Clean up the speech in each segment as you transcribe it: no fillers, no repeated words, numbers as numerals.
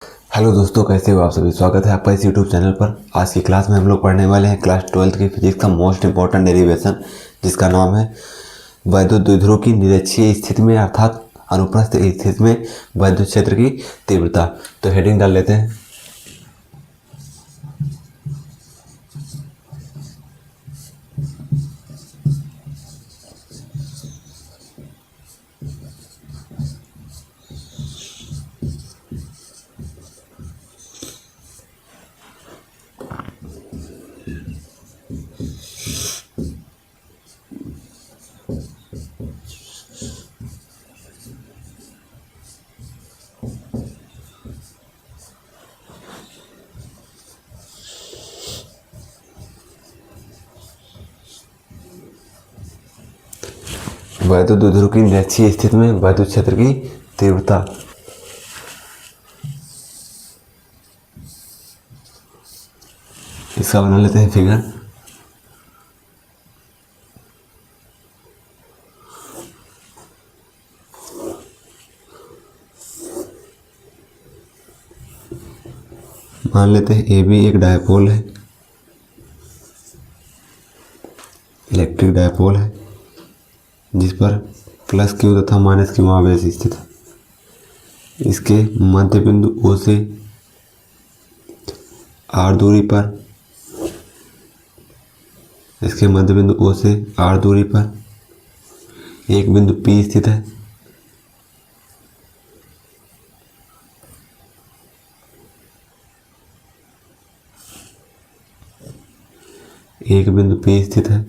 Hello दोस्तों, कैसे हो आप सभी। स्वागत है आपका इस यूट्यूब चैनल पर। आज की क्लास में हम लोग पढ़ने वाले हैं क्लास 12 की फिजिक्स का मोस्ट इंपॉर्टेंट डेरिवेशन, जिसका नाम है वैद्युत द्विध्रुव की निरक्षीय स्थिति में अर्थात अनुप्रस्थ स्थिति में वैद्युत क्षेत्र की तीव्रता। तो हेडिंग डाल लेते हैं। वैद्युत द्विध्रुव की निरक्षीय स्थिति में वैद्युत क्षेत्र की तीव्रता। इसका बना लेते हैं फिगर। मान लेते हैं ए बी एक डायपोल है, इलेक्ट्रिक डायपोल है, जिस पर प्लस क्यू तथा माइनस क्यू आवेश स्थित है। इसके मध्य बिंदु ओ से आर दूरी पर एक बिंदु पी स्थित है। एक बिंदु पी स्थित है।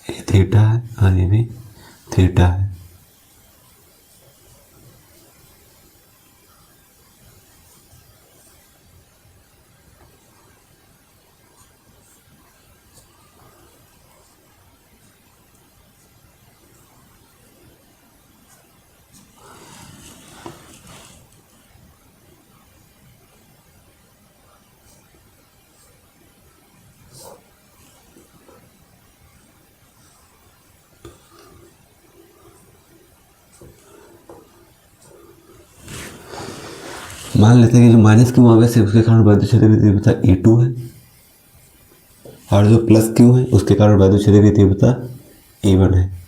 ये थीटा है और ये भी थीटा है। मान लेते हैं कि जो माइनस क्यू आवेश है उसके कारण वैद्युत क्षेत्र की तीव्रता E2 है, और जो प्लस क्यू है उसके कारण वैद्युत क्षेत्र की तीव्रता E1 है।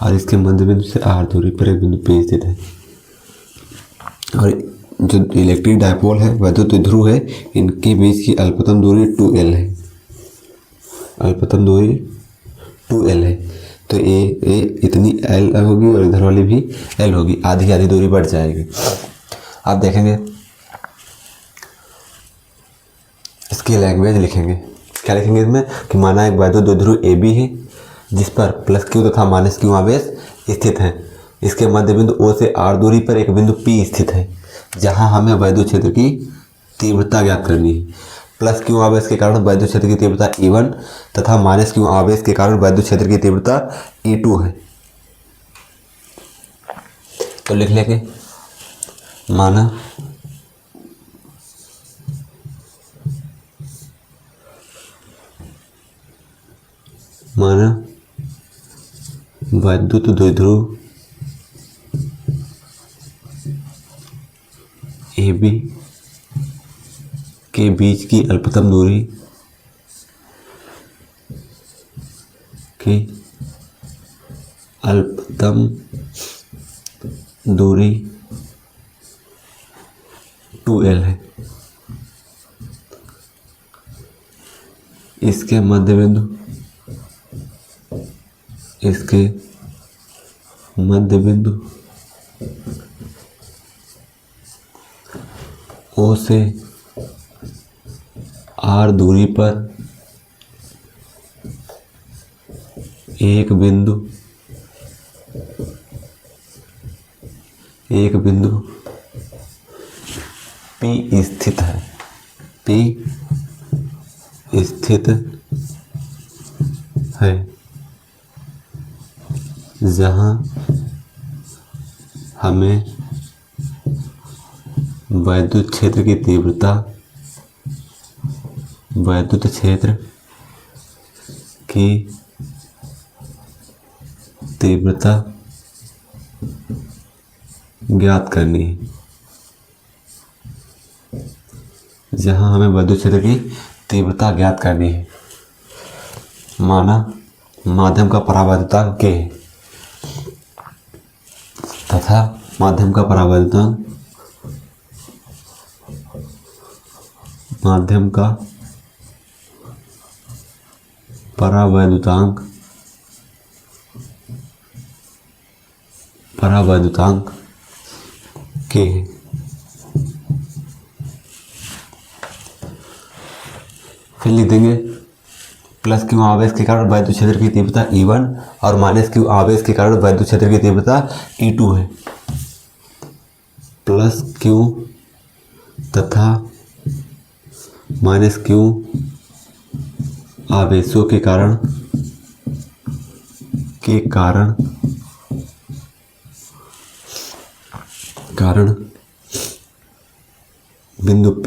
और इसके मध्य बिंदु से आर दूरी पर एक बिंदु P स्थित है। और जो इलेक्ट्रिक डायपोल है, वैद्युत द्विध्रुव है, इनके बीच की अल्पतम दूरी 2L है। अल्पतम दूरी 2L है। तो ये इतनी L होगी और इधर वाली भी L होगी, आधी आधी दूरी बढ़ जाएगी। आप देखेंगे इसकी लैंग्वेज लिखेंगे। क्या लिखेंगे इसमें कि माना एक वैद्युत द्विध्रुव AB है, जिस पर प्लस क्यू तथा माइनस क्यू आवेश स्थित है। इसके मध्य बिंदु O से R दूरी पर एक बिंदु P स्थित है, जहां हमें वैद्युत क्षेत्र की तीव्रता ज्ञात करनी है। प्लस क्यू आवेश के कारण वैद्युत क्षेत्र की तीव्रता E1 तथा माइनस क्यू आवेश के कारण वैद्युत क्षेत्र की तीव्रता E2 है। तो लिख लेंगे माना वैद्युत द्विध्रुव AB के बीच की अल्पतम दूरी दूरी 2L है। इसके मध्य बिंदु O से R दूरी पर एक बिंदु P स्थित है। जहां हमें वैद्युत क्षेत्र की तीव्रता, वैद्युत क्षेत्र की तीव्रता ज्ञात करनी है। जहां हमें वैद्युत क्षेत्र की तीव्रता ज्ञात करनी है, माना माध्यम का परावैद्युतांक K है तथा माध्यम का परावैद्युतांक K है। फिर लिख देंगे प्लस क्यू आवेश के कारण वैद्युत क्षेत्र की तीव्रता E1 और माइनस क्यू आवेश के कारण वैद्युत क्षेत्र की तीव्रता E2 है। प्लस क्यू तथा माइनस क्यू आवेशों के कारण बिंदु P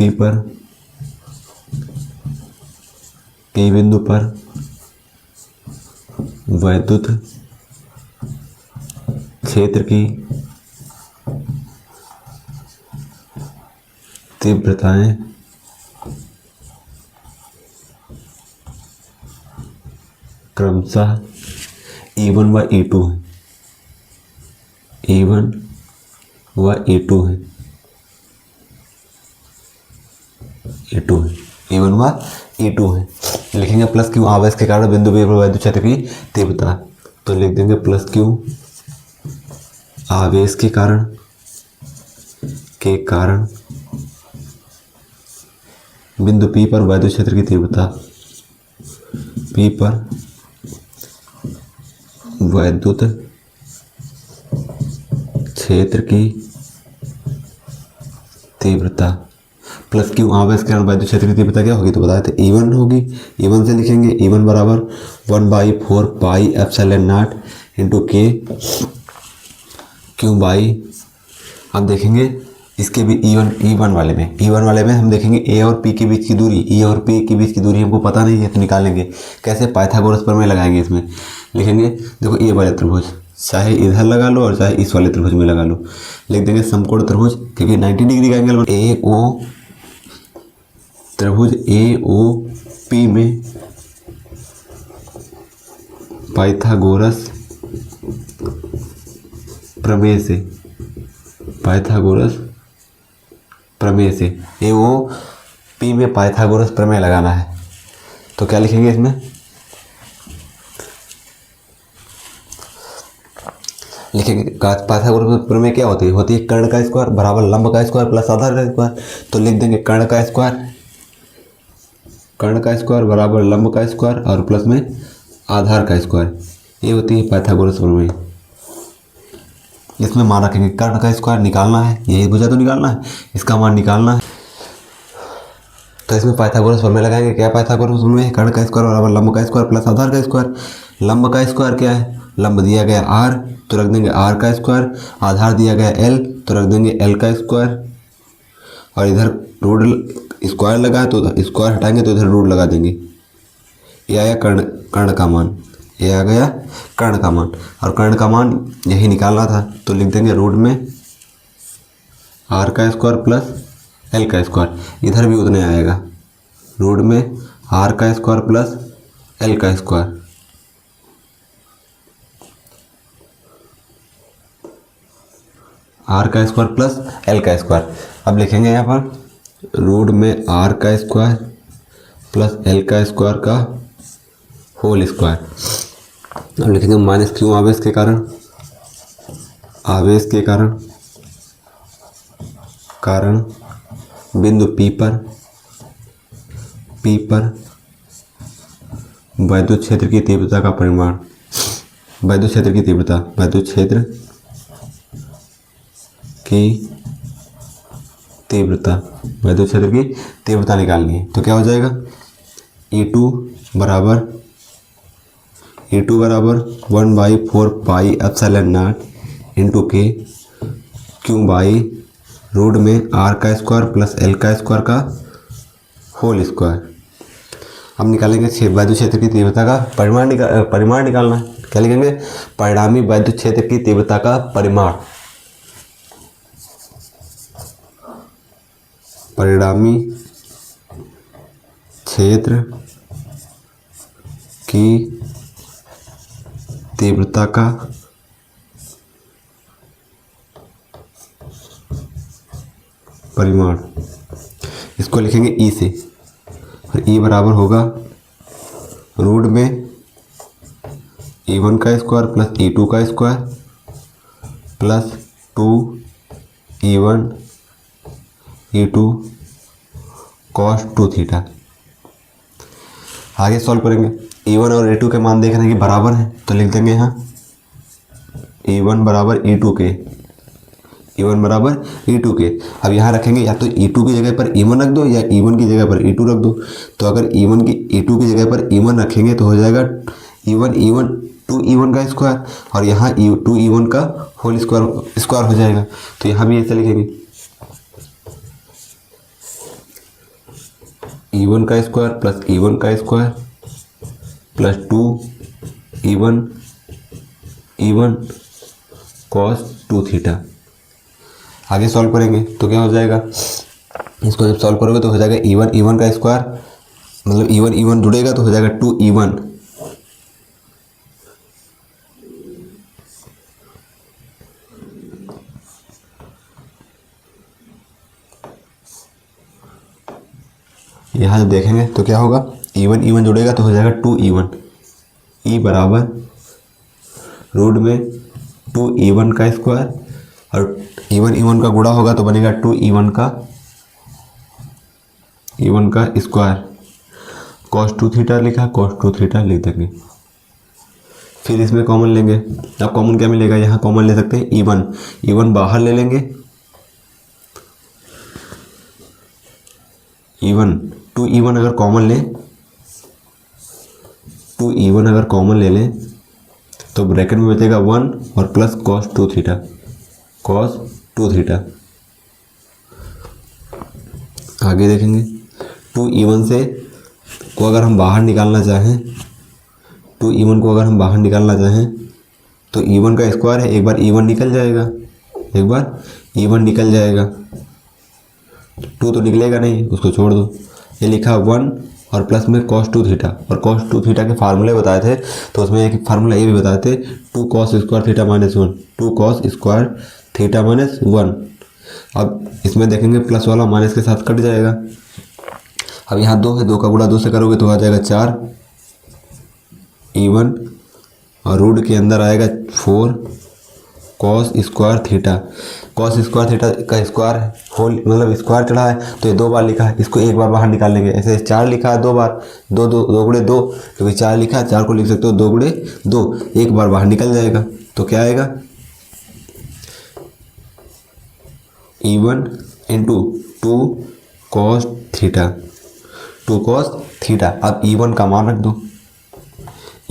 बिंदु पर वैद्युत क्षेत्र की तीव्रताएं क्रमशः E1 व E2 है। E1 व E2 है। E1 व E2 है। लिखेंगे प्लस क्यू आवेश के कारण बिंदु P पर वैद्युत क्षेत्र की तीव्रता, तो लिख देंगे प्लस क्यू आवेश के कारण बिंदु P पर वैद्युत क्षेत्र की तीव्रता, P पर वैद्युत क्षेत्र की तीव्रता प्लस क्यू आवेश के कारण वैद्युत क्षेत्र की तीव्रता क्या होगी, तो बताए थे E1 होगी। E1 से लिखेंगे E1 बराबर 1/4 pi epsilon naught into K q by. अब देखेंगे इसके भी E1 वाले में हम देखेंगे A और P के बीच की दूरी, E और P के बीच की दूरी हमको पता नहीं है, तो निकालेंगे कैसे, पाइथागोरस प्रमेय लगाएंगे। इसमें लिखेंगे देखो ये वाले त्रिभुज चाहे इधर लगा लो और चाहे इस वाले त्रिभुज में लगा लो, लिख देंगे समकोण त्रिभुज, क्योंकि 90 डिग्री का एंगल त्रिभुज AOP में पाइथागोरस प्रमेय से AOP में पाइथागोरस प्रमेय लगाना है। तो क्या लिखेंगे इसमें, लिखेंगे पाइथागोरस प्रमेय क्या होती है कर्ण का स्क्वायर बराबर लंब का स्क्वायर प्लस आधार का स्क्वायर। तो लिख देंगे कर्ण का स्क्वायर बराबर लंब का स्क्वायर और प्लस में आधार का स्क्वायर, ये होती है पाइथागोरस प्रमेय। इसमें मान रखेंगे कर्ण का स्क्वायर निकालना है, यही भुजा तो निकालना है, इसका मान निकालना है, तो इसमें पाइथागोरस प्रमेय लगाएंगे। क्या पाइथागोरस प्रमेय, कर्ण का स्क्वायर बराबर लंब का स्क्वायर प्लस आधार का स्क्वायर। लंब का स्क्वायर क्या है, लंब दिया गया r तो रख देंगे r का स्क्वायर, आधार दिया गया l तो रख देंगे l का स्क्वायर, और इधर रूट स्क्वायर लगा है तो स्क्वायर हटाएंगे तो इधर रूट लगा देंगे। ये आया कर्ण का मान, ये आ गया कर्ण का मान, और कर्ण का मान यही निकालना था, तो लिख देंगे रूट में r का स्क्वायर प्लस l का स्क्वायर, इधर भी उतने आएगा, रूट में r का स्क्वायर प्लस l का स्क्वायर। r का स्क्वायर प्लस l का स्क्वायर। अब लिखेंगे यहाँ पर रूट में r का स्क्वायर प्लस l का स्क्वायर का होल स्क्वायर। अब लिखेंगे माइनस क्यू आवेश के कारण बिंदु P पर वैद्युत क्षेत्र की तीव्रता का परिमाण, वैद्युत क्षेत्र की तीव्रता निकालनी है। तो क्या हो जाएगा, E2 बराबर 1/4 pi epsilon naught into K q by root में आर का स्क्वायर प्लस एल का स्क्वायर का होल स्क्वायर। हम निकालेंगे वैद्युत क्षेत्र की तीव्रता का परिमाण निकालना है। क्या लिखेंगे? परिणामी वैद्युत क्षेत्र की तीव्रता का परिमाण। परिणामी क्षेत्र की तीव्रता का परिमाण, इसको लिखेंगे ई से। और ई बराबर होगा रूट में E1 का स्क्वायर प्लस E2 का square plus 2E1 E2 cos 2 theta. आगे सॉल्व करेंगे। E1 और E2 के मान देख रहे हैं कि बराबर हैं, तो लिख देंगे यहाँ E1 बराबर E2 के, E1 बराबर E2 के। अब यहाँ रखेंगे या तो E2 की जगह पर E1 रख दो या E1 की जगह पर E2 रख दो। तो अगर E1 की E2 की जगह पर E1 रखेंगे तो हो जाएगा E1 2E1 का स्क्वायर, और यहाँ 2E1 का होल स्क्वायर हो जाएगा। तो यहाँ भी ऐसे लिखेंगे E1 का स्क्वायर प्लस E1 का square plus 2E1 cos 2 theta. आगे सॉल्व करेंगे तो क्या हो जाएगा? इसको जब सॉल्व करोगे तो हो जाएगा E1 का स्क्वायर, मतलब E1 जुड़ेगा तो हो जाएगा 2E1 यहाँ जब देखेंगे तो क्या होगा? E1 जुड़ेगा तो हो जाएगा 2E1। E बराबर रूट में 2E1 का स्क्वायर, और E1 का गुणा होगा तो बनेगा 2E1 का स्क्वायर। cos 2 थीटा लिखा, cos 2 थीटा लिख देंगे। फिर इसमें कॉमन लेंगे। अब कॉमन क्या मिलेगा? यहाँ कॉमन ले सकते हैं E1 बाहर ले लेंगे। E1 अगर कॉमन लें, 2E1 अगर कॉमन ले लें तो ब्रैकेट में बचेगा 1 और प्लस cos 2 थीटा। आगे देखेंगे 2E1 से को अगर हम बाहर निकालना चाहें, 2E1 को अगर हम बाहर निकालना चाहें तो E1 का स्क्वायर है, एक बार E1 निकल जाएगा, 2 तो निकलेगा नहीं, उसको छोड़ दो। ये लिखा 1 और प्लस में cos 2 थीटा, और cos 2 थीटा के फार्मूले बताए थे तो उसमें एक फार्मूला ये भी बताए थे 2 cos square theta minus 1, 2 cos square theta minus 1। अब इसमें देखेंगे प्लस वाला माइनस के साथ कट जाएगा। अब यहाँ 2 है, 2 का गुणा 2 से करोगे तो आ जाएगा 4E1 और रूट के अंदर आएगा 4 cos square theta. cos square theta का स्क्वायर है, होल मतलब स्क्वायर चढ़ा है तो ये 2 बार लिखा है, इसको एक बार बाहर निकाल लेंगे। ऐसे 4 लिखा है 2 बार, 2 गुणे 2, क्योंकि 4 लिखा है, 4 को लिख सकते हो 2 गुणे 2, एक बार बाहर निकल जाएगा। तो क्या आएगा? E1 into 2 cos theta. अब E1 का मान रख दो।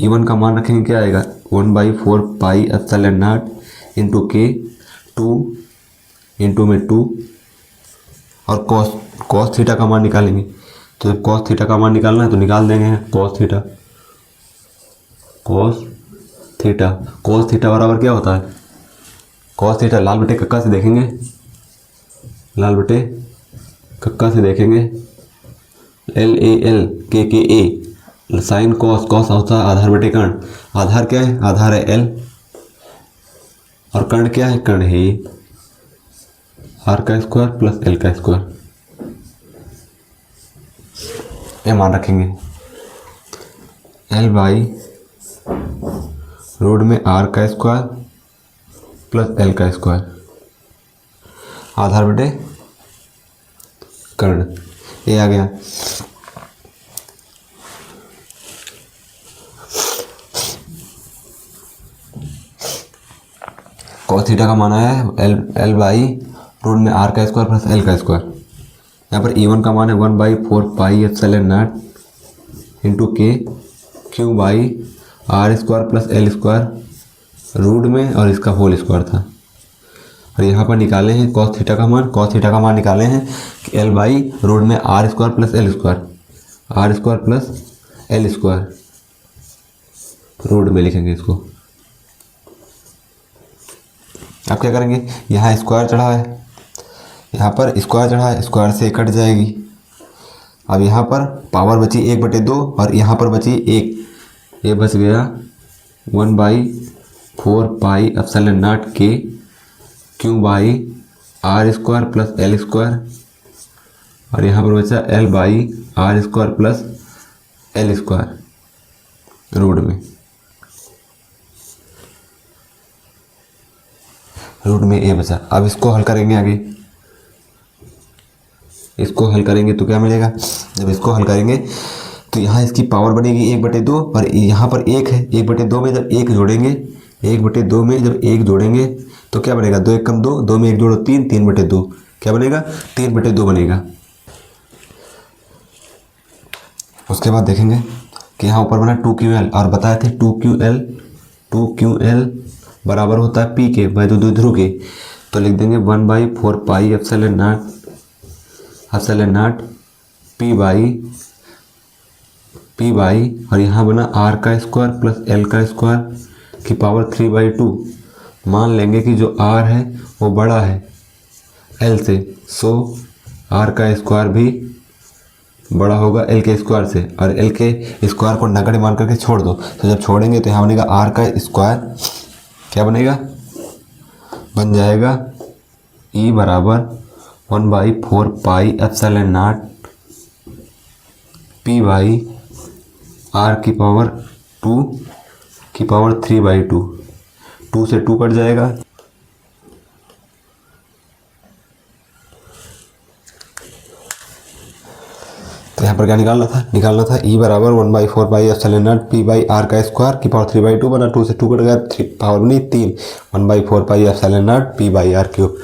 E1 का मान रखेंगे, क्या आएगा? 1/4 पाई एप्सिलॉन नॉट इंटू के, 2 इंटू में 2 और cos थीटा का मान निकालेंगे। तो जब cos थीटा का मान निकालना है तो निकाल देंगे cos थीटा बराबर क्या होता है? cos थीटा लाल बटे कक्का से देखेंगे, LAL KKA साइन cos होता है आधार बटे कर्ण। आधार क्या है? आधार है L, और कर्ण क्या है? कर्ण है ये R का स्क्वायर प्लस L का स्क्वायर। ये मान रखेंगे L बाई रूट में R का स्क्वायर प्लस L का स्क्वायर, आधार बटे कर्ण। ये आ गया। cos थीटा का मान आया है L बाई रूट में R का स्क्वायर प्लस L का स्क्वायर। यहाँ पर E1 का मान है 1/4 pi epsilon naught into K q by R square plus L square root में, और इसका होल स्क्वायर था। और यहाँ पर निकाले हैं कॉस थीटा का मान। कॉस थीटा का मान निकाले हैं कि एल बाई रूट में R square plus L square, R square plus L square root में लिखेंगे इसको। अब क्या करेंगे, यहाँ स्क्वायर चढ़ा है, यहाँ पर स्क्वायर चढ़ा है, स्क्वायर से कट जाएगी। अब यहाँ पर पावर बची 1/2 और यहाँ पर बची 1, ये बच गया 1/4 pi epsilon naught K q by R square plus L square, और यहाँ पर बचा L by R square plus L square root में ए बचा। अब इसको हल करेंगे आगे, इसको हल करेंगे तो क्या मिलेगा, जब इसको हल करेंगे तो यहाँ इसकी पावर बनेगी 1/2 और यहाँ पर 1 है। 1/2 में जब 1 जोड़ेंगे, 1/2 में जब 1 जोड़ेंगे तो क्या बनेगा, 2 × 2, 2 में 1 जोड़ो 3, 3/2 क्या बनेगा, 3/2 बनेगा। उसके बाद देखेंगे कि यहाँ ऊपर बना 2QL और बताए थे 2QL बराबर होता है P के वैद्युत द्विध्रुव के, तो लिख देंगे 1/4 pi epsilon not P by और यहाँ बना R का स्क्वायर प्लस L का स्क्वायर की पावर 3/2। मान लेंगे कि जो R है वो बड़ा है L से, सो R का स्क्वायर भी बड़ा होगा L के स्क्वायर से, और L के स्क्वायर को नगण्य मान करके छोड़ दो। तो जब छोड़ेंगे तो यहाँ बनेगा R का स्क्वायर, क्या बनेगा, बन जाएगा E बराबर 1/4 pi epsilon not P by R की पावर 2 की पावर 3/2, 2 से 2 कट जाएगा। तो यहाँ पर क्या निकालना था E बराबर 1/4 pi epsilon not P by R का स्क्वायर की पावर 3/2 बना, 2 से 2 कट गया, 3 पावर बनी 3, 1/4 pi epsilon not P by R cube.